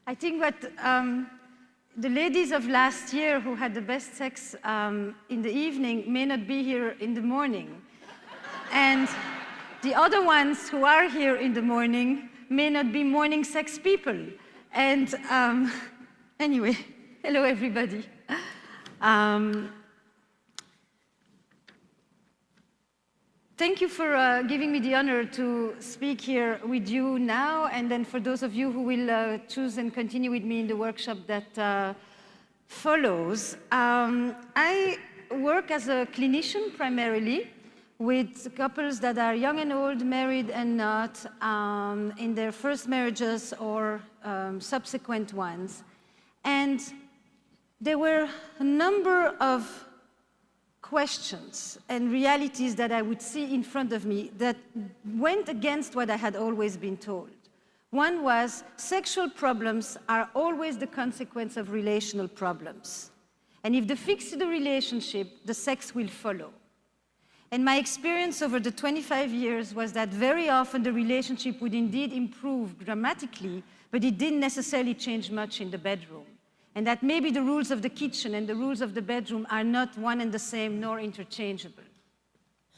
I think that the ladies of last year who had the best sex in the evening may not be here in the morning. And the other ones who are here in the morning may not be morning sex people. And anyway, hello everybody. Thank you for giving me the honor to speak here with you now, and then for those of you who will choose and continue with me in the workshop that follows. I work as a clinician primarily with couples that are young and old, married and not, in their first marriages or subsequent ones. And there were a number of questions and realities that I would see in front of me that went against what I had always been told. One was sexual problems are always the consequence of relational problems. And if they fix the relationship, the sex will follow. And my experience over the 25 years was that very often the relationship would indeed improve dramatically, but it didn't necessarily change much in the bedroom. And that maybe the rules of the kitchen and the rules of the bedroom are not one and the same nor interchangeable.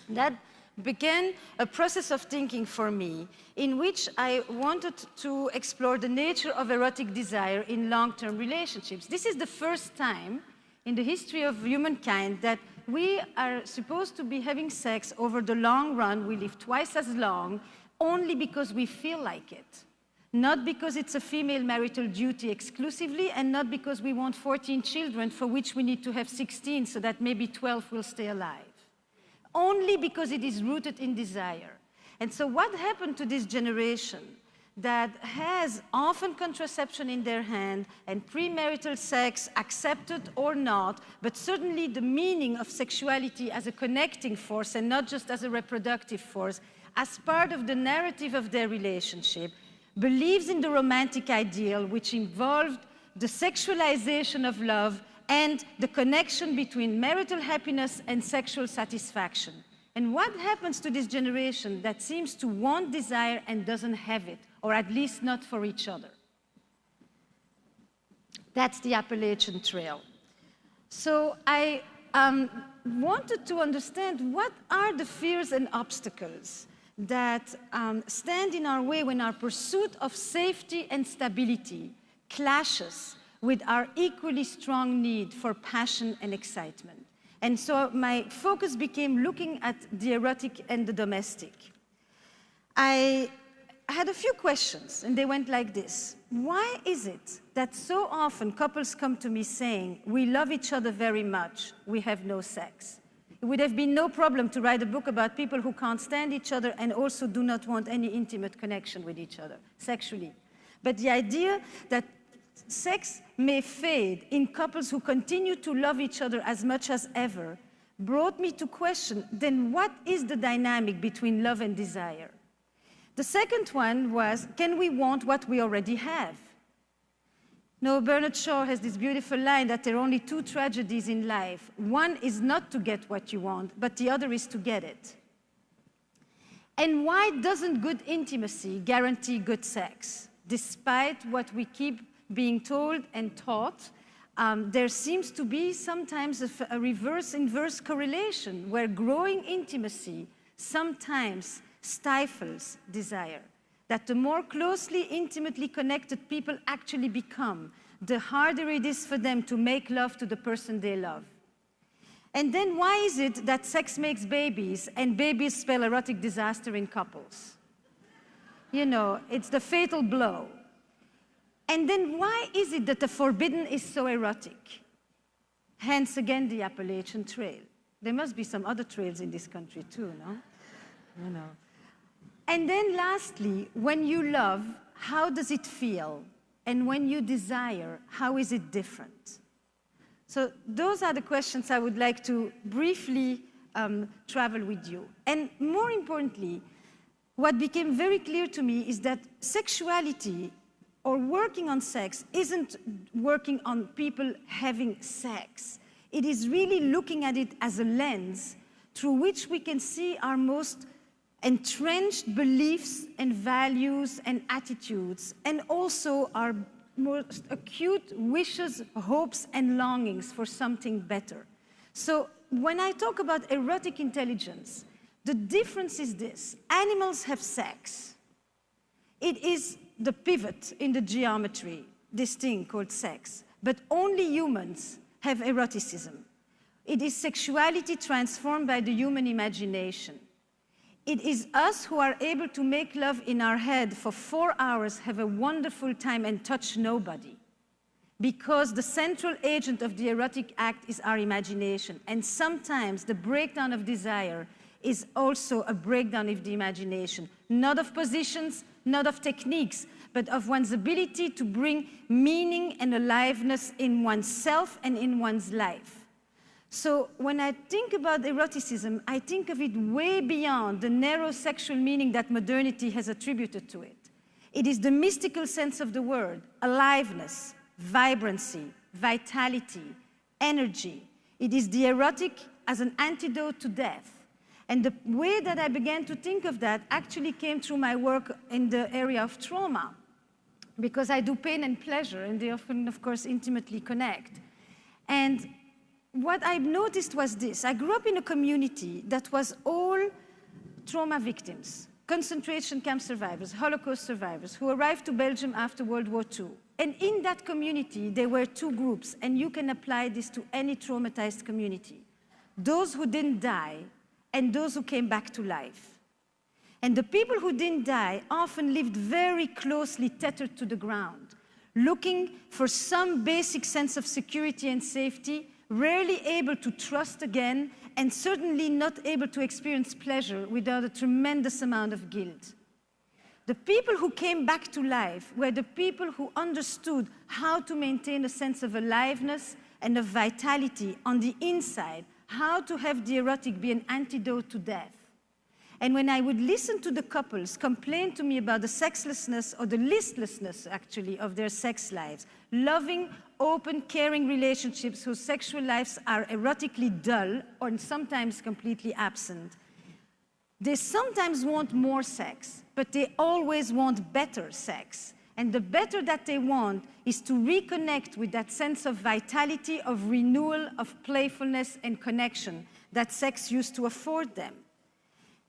That began a process of thinking for me in which I wanted to explore the nature of erotic desire in long-term relationships. This is the first time in the history of humankind that we are supposed to be having sex over the long run. We live twice as long only because we feel like it. Not because it's a female marital duty exclusively, and not because we want 14 children for which we need to have 16 so that maybe 12 will stay alive. Only because it is rooted in desire. And so what happened to this generation that has often contraception in their hand and premarital sex, accepted or not, but certainly the meaning of sexuality as a connecting force and not just as a reproductive force, as part of the narrative of their relationship, believes in the romantic ideal, which involved the sexualization of love and the connection between marital happiness and sexual satisfaction. And what happens to this generation that seems to want desire and doesn't have it, or at least not for each other? That's the Appalachian Trail. So I wanted to understand what are the fears and obstacles that stand in our way when our pursuit of safety and stability clashes with our equally strong need for passion and excitement. And so my focus became looking at the erotic and the domestic. I had a few questions, and they went like this. Why is it that so often couples come to me saying, we love each other very much, we have no sex? It would have been no problem to write a book about people who can't stand each other and also do not want any intimate connection with each other, sexually. But the idea that sex may fade in couples who continue to love each other as much as ever brought me to question, then what is the dynamic between love and desire? The second one was, can we want what we already have? No, Bernard Shaw has this beautiful line that there are only two tragedies in life. One is not to get what you want, but the other is to get it. And why doesn't good intimacy guarantee good sex? Despite what we keep being told and taught, there seems to be sometimes a reverse-inverse correlation where growing intimacy sometimes stifles desire. That the more closely, intimately connected people actually become, the harder it is for them to make love to the person they love. And then why is it that sex makes babies and babies spell erotic disaster in couples? You know, it's the fatal blow. And then why is it that the forbidden is so erotic? Hence again the Appalachian Trail. There must be some other trails in this country too, no? You know. And then lastly, when you love, how does it feel? And when you desire, how is it different? So those are the questions I would like to briefly travel with you. And more importantly, what became very clear to me is that sexuality or working on sex isn't working on people having sex. It is really looking at it as a lens through which we can see our most entrenched beliefs and values and attitudes, and also our most acute wishes, hopes, and longings for something better. So when I talk about erotic intelligence, the difference is this. Animals have sex. It is the pivot in the geometry, this thing called sex. But only humans have eroticism. It is sexuality transformed by the human imagination. It is us who are able to make love in our head for 4 hours, have a wonderful time, and touch nobody. Because the central agent of the erotic act is our imagination. And sometimes the breakdown of desire is also a breakdown of the imagination. Not of positions, not of techniques, but of one's ability to bring meaning and aliveness in oneself and in one's life. So when I think about eroticism, I think of it way beyond the narrow sexual meaning that modernity has attributed to it. It is the mystical sense of the word, aliveness, vibrancy, vitality, energy. It is the erotic as an antidote to death. And the way that I began to think of that actually came through my work in the area of trauma, because I do pain and pleasure, and they often, of course, intimately connect. And what I noticed was this. I grew up in a community that was all trauma victims, concentration camp survivors, Holocaust survivors, who arrived to Belgium after World War II. And in that community, there were two groups, and you can apply this to any traumatized community. Those who didn't die, and those who came back to life. And the people who didn't die often lived very closely tethered to the ground, looking for some basic sense of security and safety, rarely able to trust again, and certainly not able to experience pleasure without a tremendous amount of guilt. The people who came back to life were the people who understood how to maintain a sense of aliveness and of vitality on the inside, how to have the erotic be an antidote to death. And when I would listen to the couples complain to me about the sexlessness or the listlessness, actually, of their sex lives, loving, open, caring relationships whose sexual lives are erotically dull or sometimes completely absent, they sometimes want more sex, but they always want better sex. And the better that they want is to reconnect with that sense of vitality, of renewal, of playfulness and connection that sex used to afford them.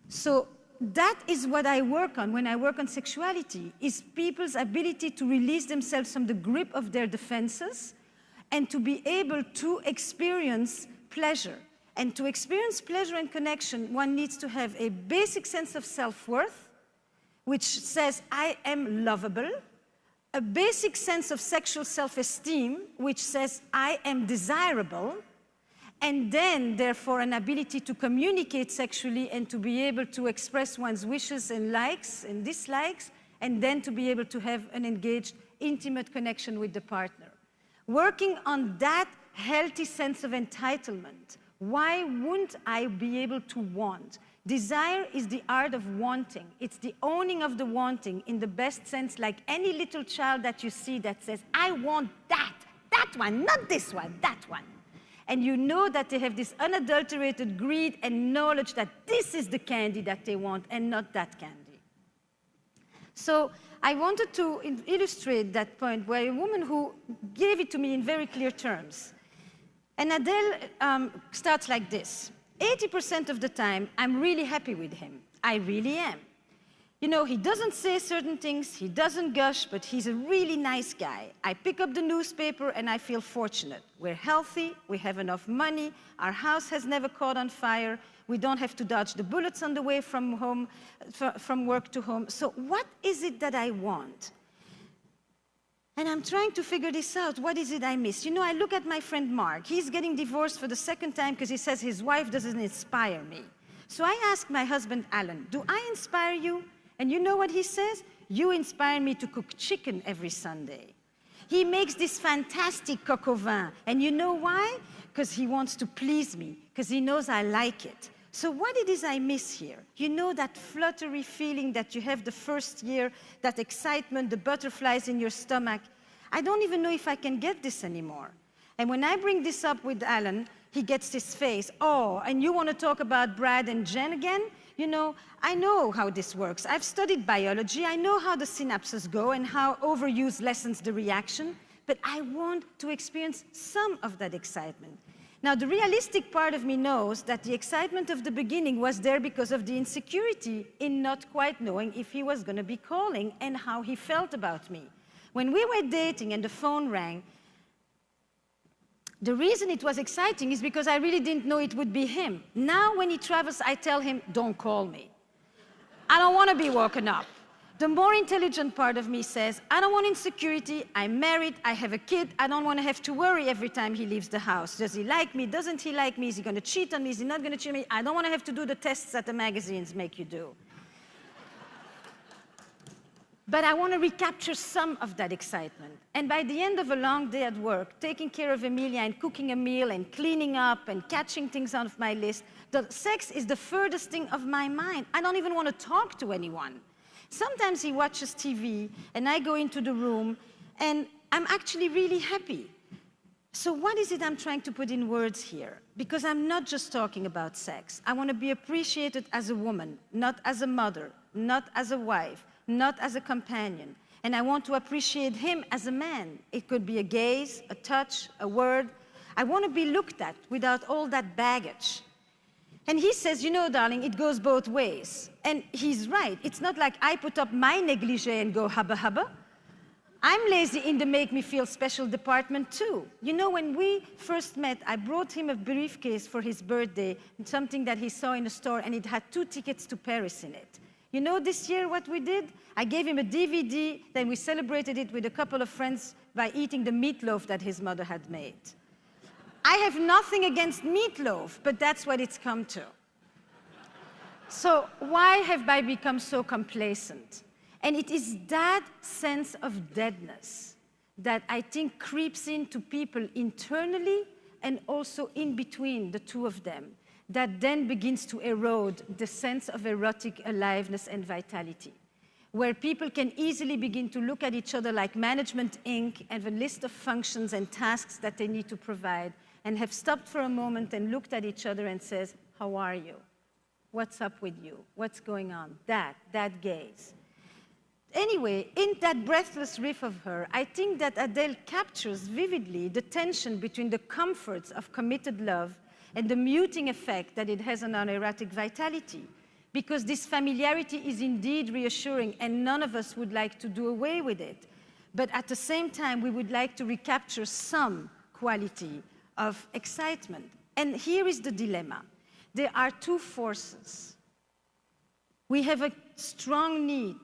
So that is what I work on when I work on sexuality, is people's ability to release themselves from the grip of their defenses and to be able to experience pleasure. And to experience pleasure and connection, one needs to have a basic sense of self-worth, which says, I am lovable, a basic sense of sexual self-esteem, which says, I am desirable, and then, therefore, an ability to communicate sexually and to be able to express one's wishes and likes and dislikes, and then to be able to have an engaged, intimate connection with the partner. Working on that healthy sense of entitlement. Why wouldn't I be able to want? Desire is the art of wanting. It's the owning of the wanting in the best sense, like any little child that you see that says, I want that one, not this one, that one. And you know that they have this unadulterated greed and knowledge that this is the candy that they want and not that candy. So I wanted to illustrate that point where a woman who gave it to me in very clear terms. And Adele starts like this. 80% of the time, I'm really happy with him. I really am. You know, he doesn't say certain things, he doesn't gush, but he's a really nice guy. I pick up the newspaper and I feel fortunate. We're healthy, we have enough money, our house has never caught on fire, we don't have to dodge the bullets on the way from home, from work to home. So what is it that I want? And I'm trying to figure this out. What is it I miss? You know, I look at my friend Mark. He's getting divorced for the second time because he says his wife doesn't inspire me. So I ask my husband, Alan, do I inspire you? And you know what he says? You inspire me to cook chicken every Sunday. He makes this fantastic coq au vin. And you know why? Because he wants to please me, because he knows I like it. So what it is I miss here? You know that fluttery feeling that you have the first year, that excitement, the butterflies in your stomach. I don't even know if I can get this anymore. And when I bring this up with Alan, he gets this face. Oh, and you want to talk about Brad and Jen again? you know, I know how this works. I've studied biology. I know how the synapses go and how overuse lessens the reaction. But I want to experience some of that excitement. Now, the realistic part of me knows that the excitement of the beginning was there because of the insecurity in not quite knowing if he was going to be calling and how he felt about me. When we were dating and the phone rang, the reason it was exciting is because I really didn't know it would be him. Now, when he travels, I tell him, don't call me. I don't want to be woken up. The more intelligent part of me says, I don't want insecurity, I'm married, I have a kid, I don't want to have to worry every time he leaves the house. Does he like me? Doesn't he like me? Is he going to cheat on me? Is he not going to cheat on me? I don't want to have to do the tests that the magazines make you do. But I want to recapture some of that excitement. And by the end of a long day at work, taking care of Emilia and cooking a meal and cleaning up and catching things out of my list, the sex is the furthest thing of my mind. I don't even want to talk to anyone. Sometimes he watches TV, and I go into the room, and I'm actually really happy. So what is it I'm trying to put in words here? Because I'm not just talking about sex. I want to be appreciated as a woman, not as a mother, not as a wife, not as a companion. And I want to appreciate him as a man. It could be a gaze, a touch, a word. I want to be looked at without all that baggage. And he says, you know, darling, it goes both ways. And he's right. It's not like I put up my negligee and go hubba hubba. I'm lazy in the make me feel special department too. You know, when we first met, I brought him a briefcase for his birthday, something that he saw in the store, and it had 2 tickets to Paris in it. You know this year what we did? I gave him a DVD, then we celebrated it with a couple of friends by eating the meatloaf that his mother had made. I have nothing against meatloaf, but that's what it's come to. So why have I become so complacent? And it is that sense of deadness that I think creeps into people internally and also in between the two of them, that then begins to erode the sense of erotic aliveness and vitality, where people can easily begin to look at each other like Management Inc. and a list of functions and tasks that they need to provide, and have stopped for a moment and looked at each other and says, how are you? What's up with you? What's going on? That gaze. Anyway, in that breathless riff of her, I think that Adele captures vividly the tension between the comforts of committed love and the muting effect that it has on our erotic vitality. Because this familiarity is indeed reassuring, and none of us would like to do away with it. But at the same time, we would like to recapture some quality of excitement. And here is the dilemma. There are 2 forces. We have a strong need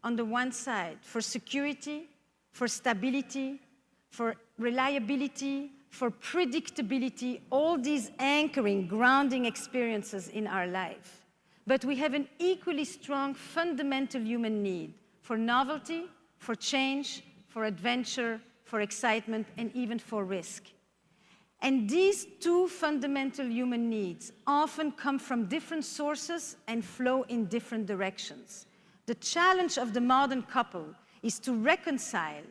on the one side for security, for stability, for reliability, for predictability, all these anchoring, grounding experiences in our life. But we have an equally strong fundamental human need for novelty, for change, for adventure, for excitement, and even for risk. And these 2 fundamental human needs often come from different sources and flow in different directions. The challenge of the modern couple is to reconcile.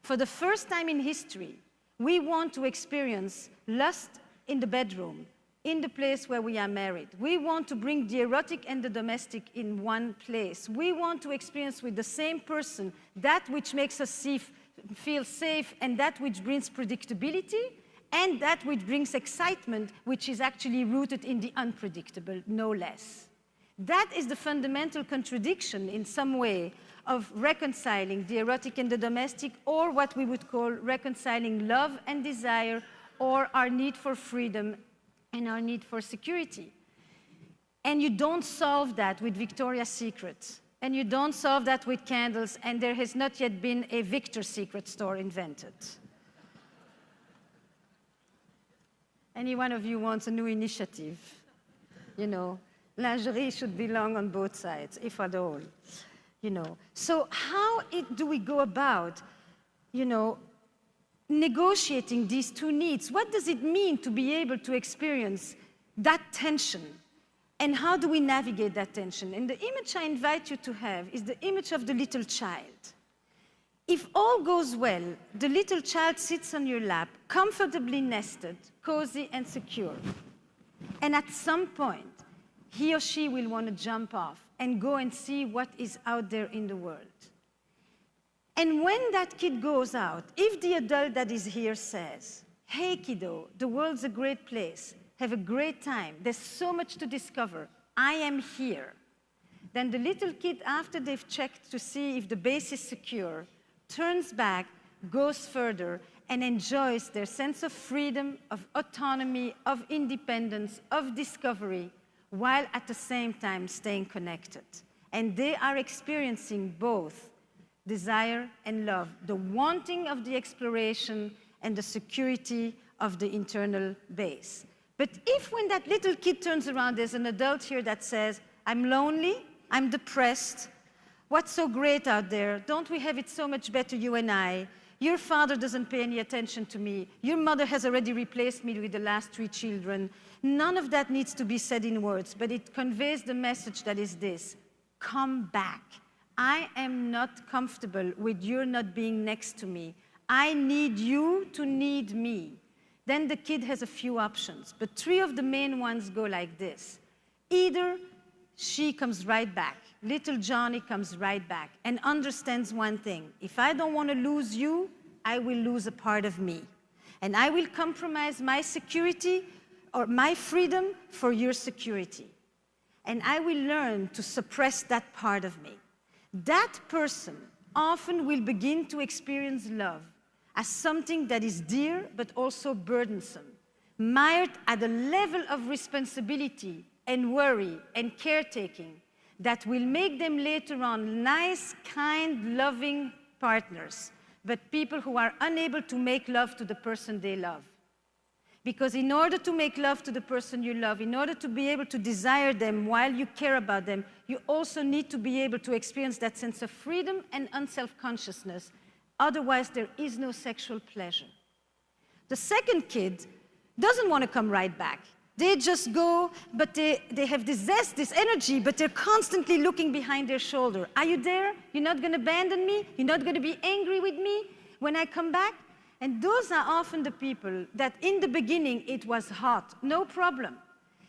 For the first time in history, we want to experience lust in the bedroom, in the place where we are married. We want to bring the erotic and the domestic in one place. We want to experience with the same person that which makes us feel safe and that which brings predictability, and that which brings excitement, which is actually rooted in the unpredictable, no less. That is the fundamental contradiction, in some way, of reconciling the erotic and the domestic, or what we would call reconciling love and desire, or our need for freedom and our need for security. And you don't solve that with Victoria's Secret, and you don't solve that with candles, and there has not yet been a Victor's Secret store invented. Any one of you wants a new initiative? You know, lingerie should belong on both sides, if at all. You know, so how do we go about, you know, negotiating these 2 needs? What does it mean to be able to experience that tension? And how do we navigate that tension? And the image I invite you to have is the image of the little child. If all goes well, the little child sits on your lap, comfortably nested, cozy and secure. And at some point, he or she will want to jump off and go and see what is out there in the world. And when that kid goes out, if the adult that is here says, hey kiddo, the world's a great place, have a great time, there's so much to discover, I am here, then the little kid, after they've checked to see if the base is secure, turns back, goes further, and enjoys their sense of freedom, of autonomy, of independence, of discovery, while at the same time staying connected. And they are experiencing both desire and love, the wanting of the exploration and the security of the internal base. But if when that little kid turns around, there's an adult here that says, I'm lonely, I'm depressed, what's so great out there? Don't we have it so much better, you and I? Your father doesn't pay any attention to me. Your mother has already replaced me with the last 3 children. None of that needs to be said in words, but it conveys the message that is this: come back. I am not comfortable with your not being next to me. I need you to need me. Then the kid has a few options, but 3 of the main ones go like this. Either she comes right back, little Johnny comes right back and understands one thing: if I don't want to lose you, I will lose a part of me. And I will compromise my security or my freedom for your security. And I will learn to suppress that part of me. That person often will begin to experience love as something that is dear but also burdensome, mired at a level of responsibility and worry and caretaking that will make them later on nice, kind, loving partners, but people who are unable to make love to the person they love. Because in order to make love to the person you love, in order to be able to desire them while you care about them, you also need to be able to experience that sense of freedom and unself-consciousness. Otherwise, there is no sexual pleasure. The second kid doesn't want to come right back. They just go, but they have this zest, this energy, but they're constantly looking behind their shoulder. Are you there? You're not going to abandon me? You're not going to be angry with me when I come back? And those are often the people that in the beginning it was hot, no problem.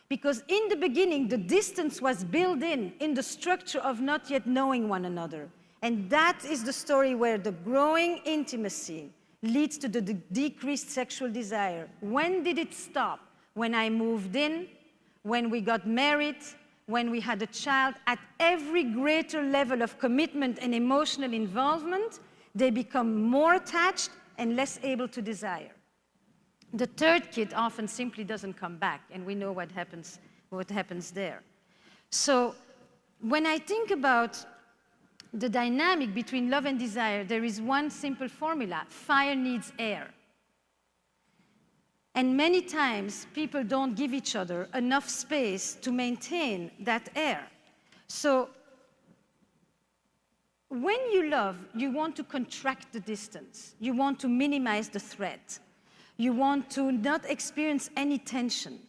Because in the beginning the distance was built in the structure of not yet knowing one another. And that is the story where the growing intimacy leads to the decreased sexual desire. When did it stop? When I moved in, when we got married, when we had a child. At every greater level of commitment and emotional involvement, they become more attached and less able to desire. The third kid often simply doesn't come back, and we know what happens there. So when I think about the dynamic between love and desire, there is one simple formula: fire needs air. And many times people don't give each other enough space to maintain that air. So when you love, you want to contract the distance. You want to minimize the threat. You want to not experience any tension.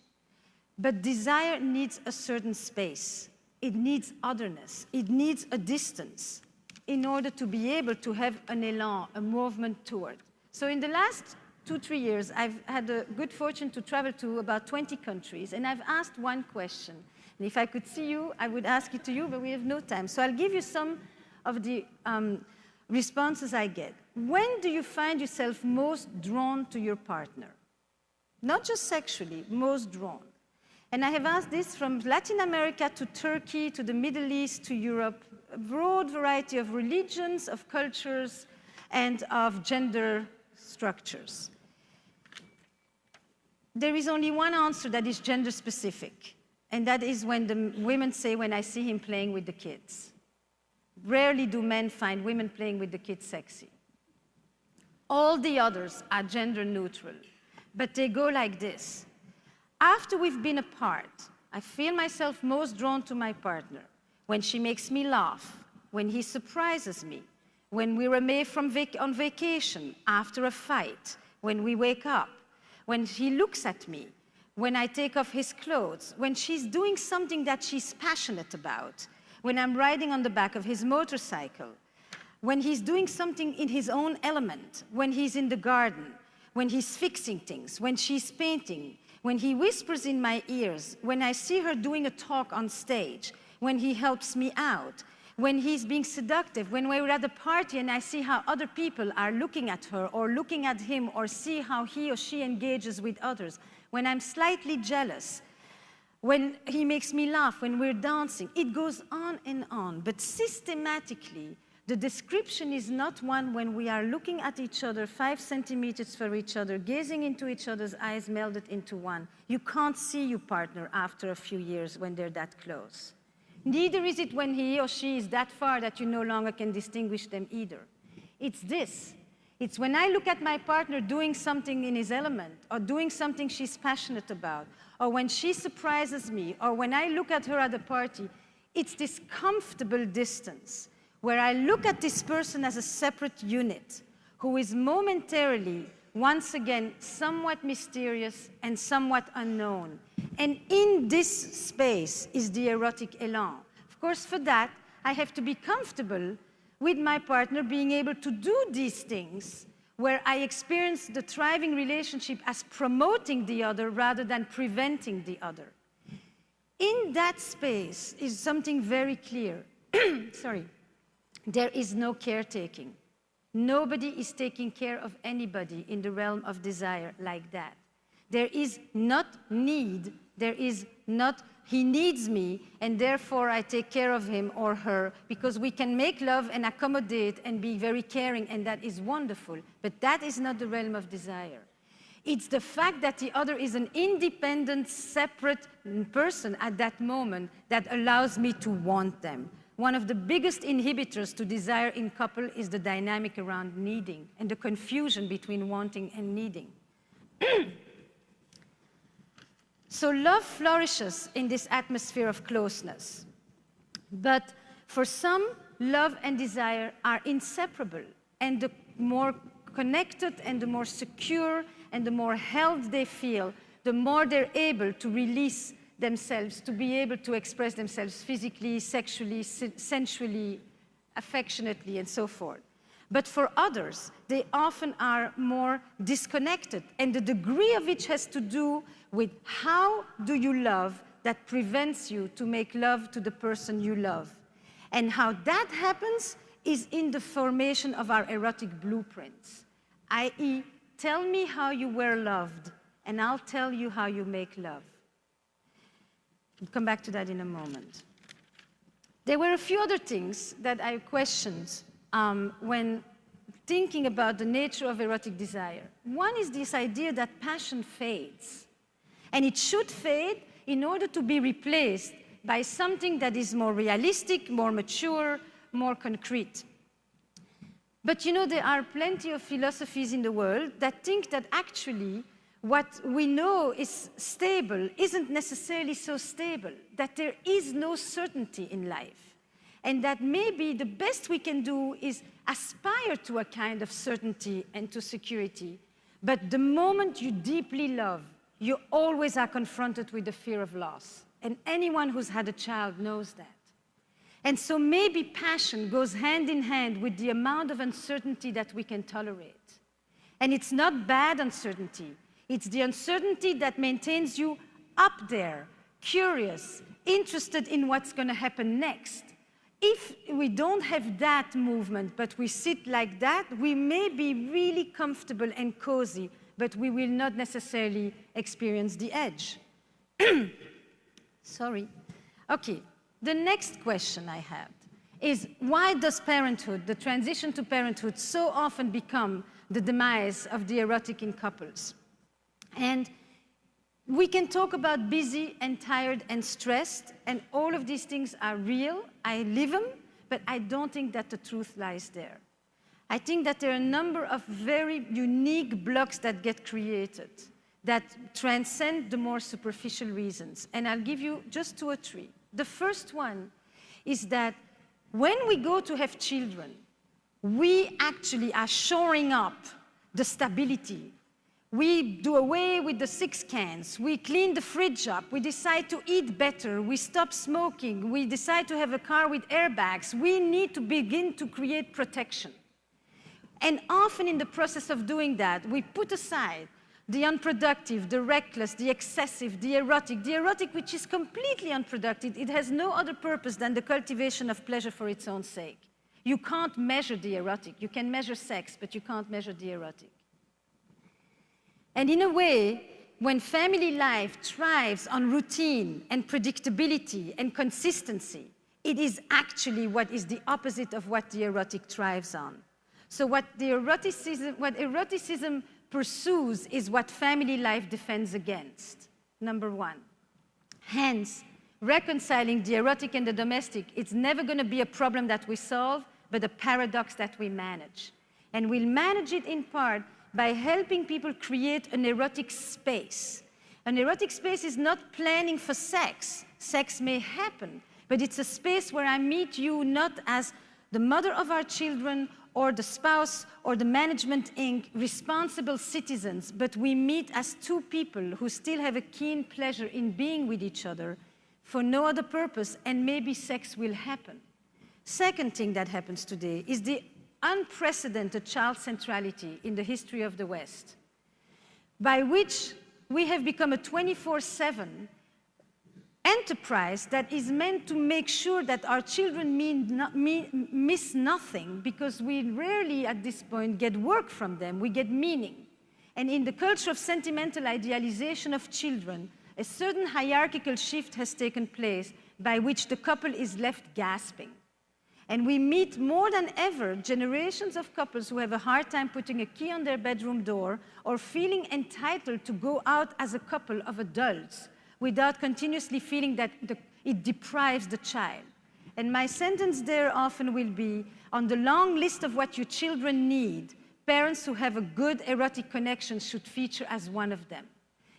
But desire needs a certain space. It needs otherness. It needs a distance in order to be able to have an élan, a movement toward. So in the last 2-3 years, I've had the good fortune to travel to about 20 countries, and I've asked one question. And if I could see you, I would ask it to you, but we have no time. So I'll give you some of the responses I get. When do you find yourself most drawn to your partner? Not just sexually, most drawn. And I have asked this from Latin America to Turkey, to the Middle East, to Europe, a broad variety of religions, of cultures, and of gender structures. There is only one answer that is gender specific, and that is when the women say, when I see him playing with the kids. Rarely do men find women playing with the kids sexy. All the others are gender neutral, but they go like this. After we've been apart, I feel myself most drawn to my partner when she makes me laugh, when he surprises me, when we're away on vacation, after a fight, when we wake up, when he looks at me, when I take off his clothes, when she's doing something that she's passionate about, when I'm riding on the back of his motorcycle, when he's doing something in his own element, when he's in the garden, when he's fixing things, when she's painting, when he whispers in my ears, when I see her doing a talk on stage, when he helps me out, when he's being seductive, when we're at a party and I see how other people are looking at her or looking at him or see how he or she engages with others, when I'm slightly jealous, when he makes me laugh, when we're dancing, it goes on and on. But systematically, the description is not one when we are looking at each other 5 centimeters from each other, gazing into each other's eyes melded into one. You can't see your partner after a few years when they're that close. Neither is it when he or she is that far that you no longer can distinguish them either. It's this. It's when I look at my partner doing something in his element, or doing something she's passionate about, or when she surprises me, or when I look at her at a party, it's this comfortable distance where I look at this person as a separate unit who is momentarily, once again, somewhat mysterious and somewhat unknown. And in this space is the erotic elan. Of course, for that, I have to be comfortable with my partner being able to do these things where I experience the thriving relationship as promoting the other rather than preventing the other. In that space is something very clear. Sorry. There is no caretaking. Nobody is taking care of anybody in the realm of desire like that. There is not need, there is not he needs me and therefore I take care of him or her, because we can make love and accommodate and be very caring, and that is wonderful, but that is not the realm of desire. It's the fact that the other is an independent, separate person at that moment that allows me to want them. One of the biggest inhibitors to desire in couple is the dynamic around needing and the confusion between wanting and needing. So love flourishes in this atmosphere of closeness. But for some, love and desire are inseparable. And the more connected and the more secure and the more held they feel, the more they're able to release themselves, to be able to express themselves physically, sexually, sensually, affectionately, and so forth. But for others, they often are more disconnected, and the degree of which has to do with how do you love that prevents you to make love to the person you love. And how that happens is in the formation of our erotic blueprints, i.e., tell me how you were loved, and I'll tell you how you make love. I'll come back to that in a moment. There were a few other things that I questioned when thinking about the nature of erotic desire. One is this idea that passion fades. And it should fade in order to be replaced by something that is more realistic, more mature, more concrete. But you know, there are plenty of philosophies in the world that think that actually what we know is stable isn't necessarily so stable, that there is no certainty in life. And that maybe the best we can do is aspire to a kind of certainty and to security. But the moment you deeply love, you always are confronted with the fear of loss. And anyone who's had a child knows that. And so maybe passion goes hand in hand with the amount of uncertainty that we can tolerate. And it's not bad uncertainty. It's the uncertainty that maintains you up there, curious, interested in what's going to happen next. If we don't have that movement, but we sit like that, we may be really comfortable and cozy, but we will not necessarily experience the edge. Sorry. Okay, the next question I had is, why does parenthood, the transition to parenthood, so often become the demise of the erotic in couples? And we can talk about busy and tired and stressed, and all of these things are real. I live them, but I don't think that the truth lies there. I think that there are a number of very unique blocks that get created that transcend the more superficial reasons. And I'll give you just 2 or 3. The first one is that when we go to have children, we actually are shoring up the stability. We do away with the 6 cans. We clean the fridge up. We decide to eat better. We stop smoking. We decide to have a car with airbags. We need to begin to create protection. And often in the process of doing that, we put aside the unproductive, the reckless, the excessive, the erotic which is completely unproductive. It has no other purpose than the cultivation of pleasure for its own sake. You can't measure the erotic. You can measure sex, but you can't measure the erotic. And in a way, when family life thrives on routine and predictability and consistency, it is actually what is the opposite of what the erotic thrives on. So what eroticism pursues is what family life defends against, number one. Hence, reconciling the erotic and the domestic, it's never going to be a problem that we solve, but a paradox that we manage. And we'll manage it in part by helping people create an erotic space. An erotic space is not planning for sex. Sex may happen, but it's a space where I meet you not as the mother of our children or the spouse or the management inc. responsible citizens, but we meet as two people who still have a keen pleasure in being with each other for no other purpose, and maybe sex will happen. Second thing that happens today is the unprecedented child centrality in the history of the West, by which we have become a 24/7 enterprise that is meant to make sure that our children miss nothing, because we rarely at this point get work from them, we get meaning. And in the culture of sentimental idealization of children, a certain hierarchical shift has taken place by which the couple is left gasping. And we meet more than ever generations of couples who have a hard time putting a key on their bedroom door or feeling entitled to go out as a couple of adults without continuously feeling that it deprives the child. And my sentence there often will be, on the long list of what your children need, parents who have a good erotic connection should feature as one of them.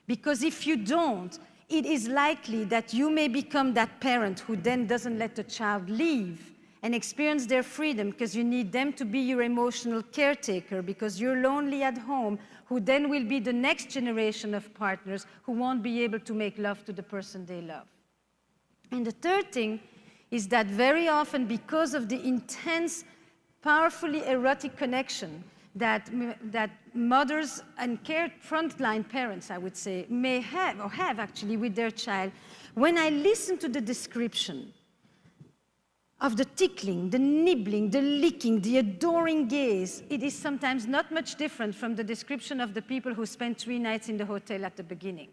Because if you don't, it is likely that you may become that parent who then doesn't let the child leave and experience their freedom because you need them to be your emotional caretaker, because you're lonely at home, who then will be the next generation of partners who won't be able to make love to the person they love. And the third thing is that very often, because of the intense, powerfully erotic connection that mothers and frontline parents, I would say, may have, or have actually, with their child, when I listen to the description of the tickling, the nibbling, the licking, the adoring gaze, it is sometimes not much different from the description of the people who spent 3 nights in the hotel at the beginning.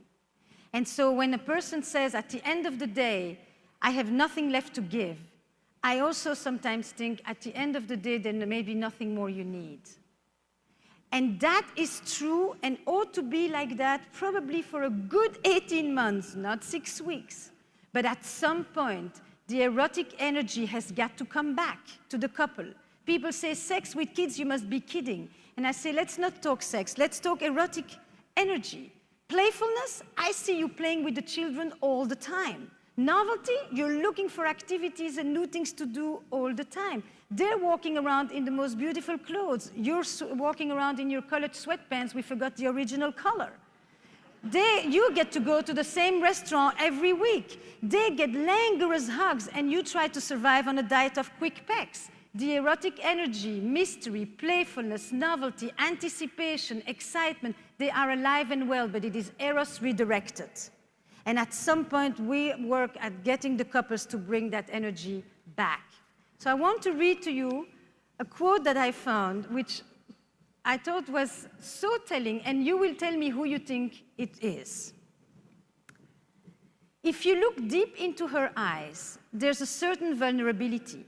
And so when a person says, at the end of the day, I have nothing left to give, I also sometimes think, at the end of the day, there may be nothing more you need. And that is true and ought to be like that probably for a good 18 months, not 6 weeks. But at some point, the erotic energy has got to come back to the couple. People say, sex with kids, you must be kidding. And I say, let's not talk sex, let's talk erotic energy. Playfulness, I see you playing with the children all the time. Novelty, you're looking for activities and new things to do all the time. They're walking around in the most beautiful clothes. You're walking around in your colored sweatpants, we forgot the original color. You get to go to the same restaurant every week. They get languorous hugs, and you try to survive on a diet of quick pecks. The erotic energy, mystery, playfulness, novelty, anticipation, excitement, they are alive and well, but it is eros redirected. And at some point, we work at getting the couples to bring that energy back. So I want to read to you a quote that I found, which I thought was so telling, and you will tell me who you think it is. If you look deep into her eyes, there's a certain vulnerability.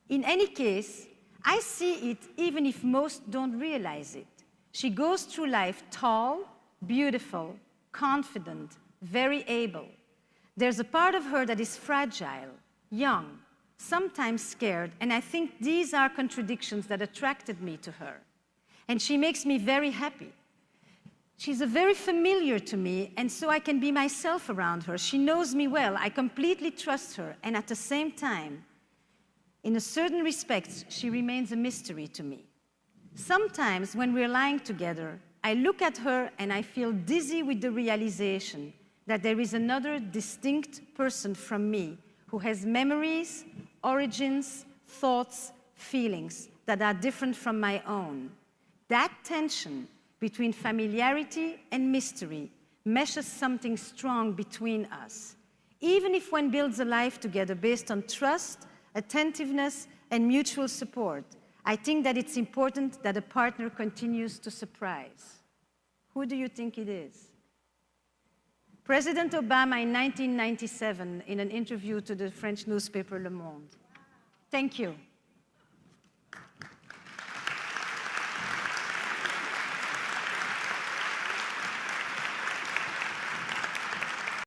In any case, I see it even if most don't realize it. She goes through life tall, beautiful, confident, very able. There's a part of her that is fragile, young, sometimes scared, and I think these are contradictions that attracted me to her. And she makes me very happy. She's very familiar to me, and so I can be myself around her. She knows me well. I completely trust her. And at the same time, in a certain respect, she remains a mystery to me. Sometimes when we're lying together, I look at her and I feel dizzy with the realization that there is another distinct person from me who has memories, origins, thoughts, feelings that are different from my own. That tension between familiarity and mystery, meshes something strong between us. Even if one builds a life together based on trust, attentiveness, and mutual support, I think that it's important that a partner continues to surprise. Who do you think it is? President Obama in 1997 in an interview to the French newspaper Le Monde. Thank you.